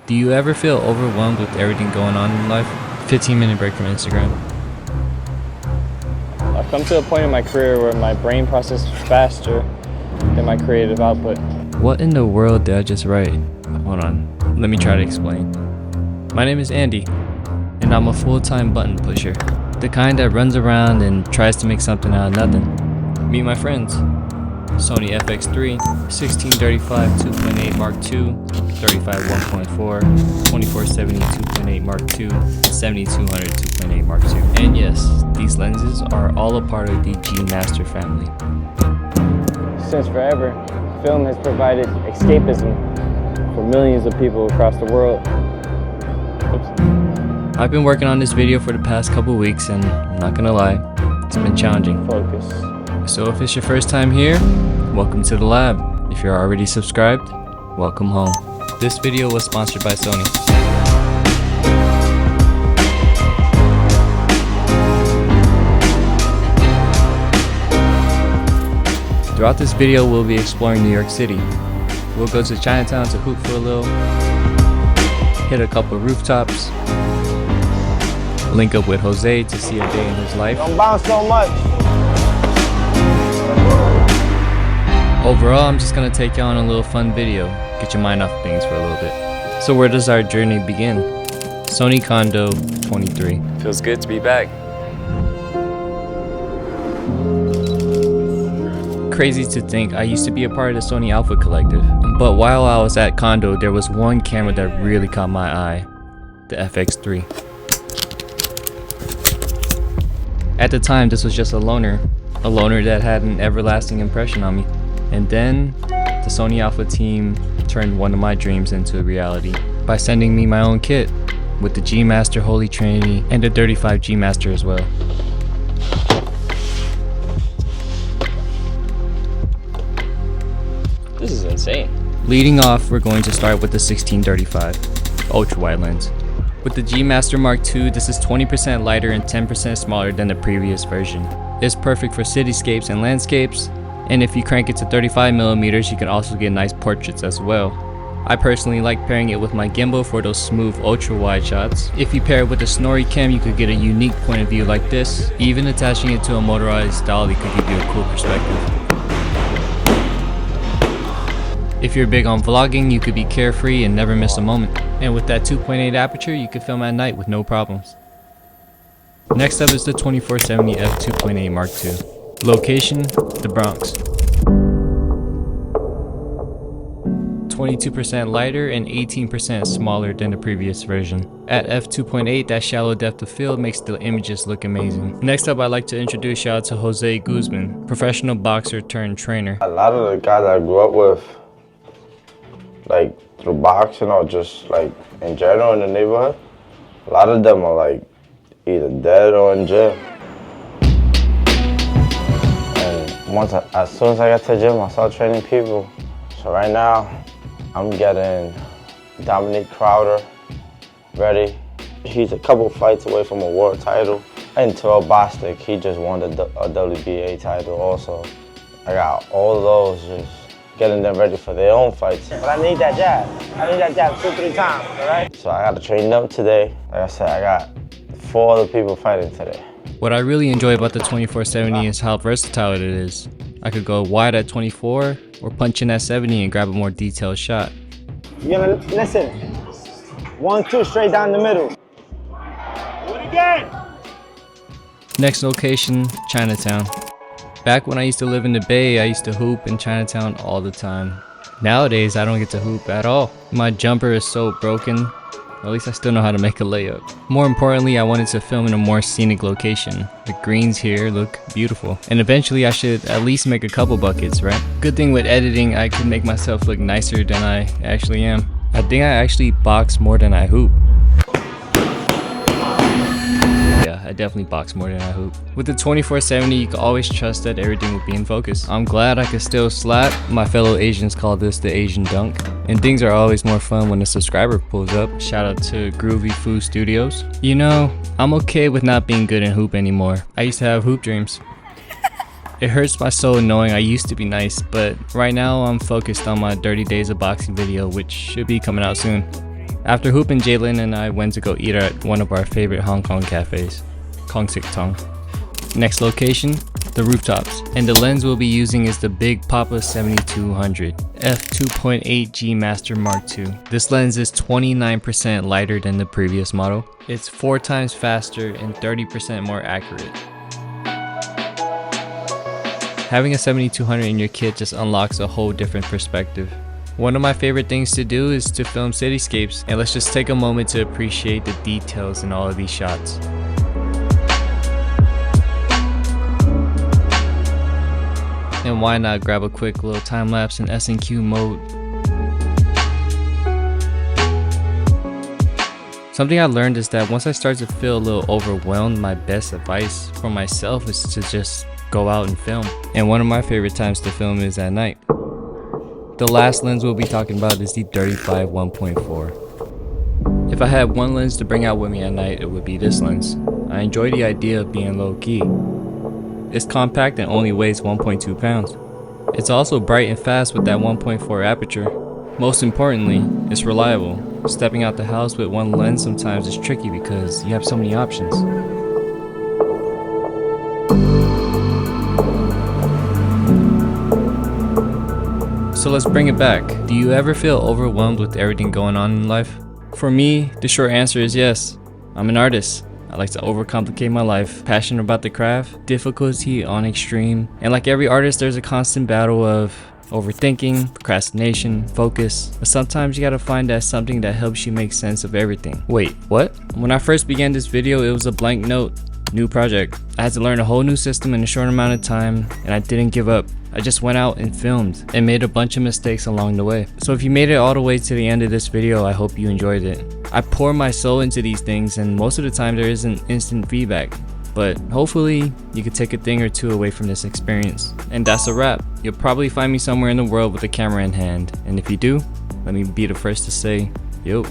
Do you ever feel overwhelmed with everything going on in life? 15-minute break from Instagram. I've come to a point in my career where my brain processes faster than my creative output. What in the world did I just write? Hold on, let me try to explain. My name is Andy, and I'm a full-time button pusher. The kind that runs around and tries to make something out of nothing. Meet my friends. Sony FX3, 1635 2.8 Mark II, 35 1.4, 2470 2.8 Mark II, and 7200 2.8 Mark II. And yes, these lenses are all a part of the G Master family. Since forever, film has provided escapism for millions of people across the world. Oops. I've been working on this video for the past couple weeks, and I'm not gonna lie, it's been challenging. Focus. So if it's your first time here, welcome to the lab. If you're already subscribed, welcome home. This video was sponsored by Sony. Throughout this video, we'll be exploring New York City. We'll go to Chinatown to hoop for a little, hit a couple rooftops, link up with Jose to see a day in his life. Don't bounce so much. Overall, I'm just gonna take you on a little fun video, get your mind off things for a little bit. So where does our journey begin? Sony Kando 23. Feels good to be back. Crazy to think I used to be a part of the Sony Alpha Collective, but while I was at Kando, there was one camera that really caught my eye, the FX3. At the time, this was just a loaner that had an everlasting impression on me. And then, the Sony Alpha team turned one of my dreams into a reality by sending me my own kit with the G Master Holy Trinity and the 35 G Master as well. This is insane. Leading off, we're going to start with the 1635 ultra wide lens. With the G Master Mark II, this is 20% lighter and 10% smaller than the previous version. It's perfect for cityscapes and landscapes, and if you crank it to 35mm, you can also get nice portraits as well. I personally like pairing it with my gimbal for those smooth ultra wide shots. If you pair it with a Snorri cam, you could get a unique point of view like this. Even attaching it to a motorized dolly could give you a cool perspective. If you're big on vlogging, you could be carefree and never miss a moment. And with that 2.8 aperture, you could film at night with no problems. Next up is the 2470 f2.8 Mark II. Location, the Bronx. 22% lighter and 18% smaller than the previous version. At f2.8, that shallow depth of field makes the images look amazing. Next up, I'd like to introduce y'all to Jose Guzman, professional boxer turned trainer. A lot of the guys I grew up with, like through boxing or just like in general in the neighborhood, a lot of them are like either dead or in jail. As soon as I got to the gym, I started training people. So right now, I'm getting Dominic Crowder ready. He's a couple fights away from a world title. And Terrell Bostic, he just won a WBA title also. I got all of those just getting them ready for their own fights. But I need that jab. I need that jab 2-3 times, all right? So I got to train them today. Like I said, I got 4 other people fighting today. What I really enjoy about the 2470 is how versatile it is. I could go wide at 24 or punch in at 70 and grab a more detailed shot. You're gonna listen. 1-2 straight down the middle. Do it again. Next location, Chinatown. Back when I used to live in the Bay, I used to hoop in Chinatown all the time. Nowadays, I don't get to hoop at all. My jumper is so broken. At least I still know how to make a layup. More importantly, I wanted to film in a more scenic location. The greens here look beautiful. And eventually I should at least make a couple buckets, right? Good thing with editing, I can make myself look nicer than I actually am. I think I actually box more than I hoop. Yeah, I definitely box more than I hoop. With the 2470, you can always trust that everything will be in focus. I'm glad I can still slap. My fellow Asians call this the Asian dunk. And things are always more fun when a subscriber pulls up. Shout out to Groovy Food Studios. You know, I'm okay with not being good in hoop anymore. I used to have hoop dreams. It hurts my soul knowing I used to be nice, but right now I'm focused on my 30 days of boxing video, which should be coming out soon. After hooping, Jalen and I went to go eat at one of our favorite Hong Kong cafes, Kong Sik Tong. Next location, the rooftops. And the lens we'll be using is the Big Papa 7200 f2.8 G Master Mark II. This lens is 29% lighter than the previous model. It's 4 times faster and 30% more accurate. Having a 7200 in your kit just unlocks a whole different perspective. One of my favorite things to do is to film cityscapes, and let's just take a moment to appreciate the details in all of these shots. And why not grab a quick little time lapse in S&Q mode. Something I learned is that once I start to feel a little overwhelmed, my best advice for myself is to just go out and film. And one of my favorite times to film is at night. The last lens we'll be talking about is the 35 1.4. If I had one lens to bring out with me at night, it would be this lens. I enjoy the idea of being low key. It's compact and only weighs 1.2 pounds. It's also bright and fast with that 1.4 aperture. Most importantly, it's reliable. Stepping out the house with one lens sometimes is tricky because you have so many options. So let's bring it back. Do you ever feel overwhelmed with everything going on in life? For me, the short answer is yes. I'm an artist. I like to overcomplicate my life, passionate about the craft, difficulty on extreme, and like every artist, there's a constant battle of overthinking, procrastination, focus, but sometimes you gotta find that something that helps you make sense of everything. Wait, what? When I first began this video, it was a blank note, new project. I had to learn a whole new system in a short amount of time, and I didn't give up. I just went out and filmed and made a bunch of mistakes along the way. So if you made it all the way to the end of this video, I hope you enjoyed it. I pour my soul into these things, and most of the time there isn't instant feedback, but hopefully you could take a thing or two away from this experience. And that's a wrap. You'll probably find me somewhere in the world with a camera in hand, and if you do, let me be the first to say, yo.